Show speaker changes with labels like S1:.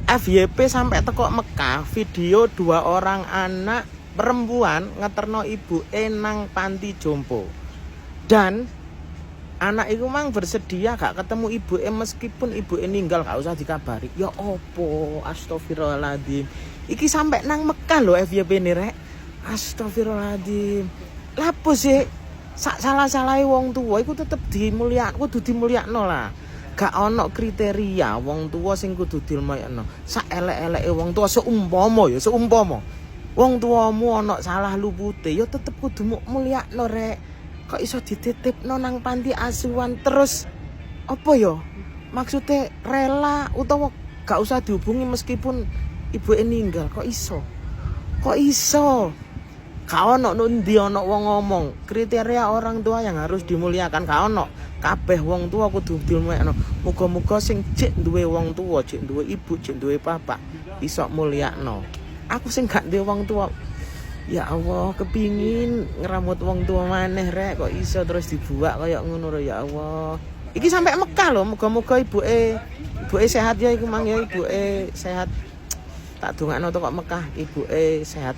S1: FYP sampai teko Mekah, video 2 orang anak perempuan ngeterno ibu nang panti jompo. Dan anak itu mang bersedia gak ketemu ibu meskipun ibu ninggal gak usah dikabari. Ya opo, astagfirullahaladzim. Iki sampai nang Mekah lho FYP ini rek. Astagfirullahaladzim. Lapo sih? Salah-salahe wong tua iku tetep kudu dimulyakno lah. Gak ono kriteria wong tua sing kudu dimulyakno. Sak elek-eleke wong tua seumpama wong tuamu ono salah lupute ya tetep kudu mulyakno rek. Kok iso dititipno nang panti asuhan terus apa ya? Maksudnya rela utawa gak usah dihubungi meskipun ibu ninggal. Kok iso? Gak ono nundi ono wong ngomong kriteria orang tua yang harus dimuliakan. Gak ono. Kabeh wong tua kudu dimulyakno. Muga-muga sing jek duwe wong tua, jek duwe ibu, jek duwe bapak iso mulyakno. Aku sing gak duwe wong tua, ya Allah, kepingin ngeramut wong tua maneh rek, kok iso terus dibuak kaya ngono ya Allah. Iki sampai Mekah lho, muga-muga ibuke sehat ya iku mang ya, ibuke sehat. Tak dongakno teko Mekah, ibuke sehat.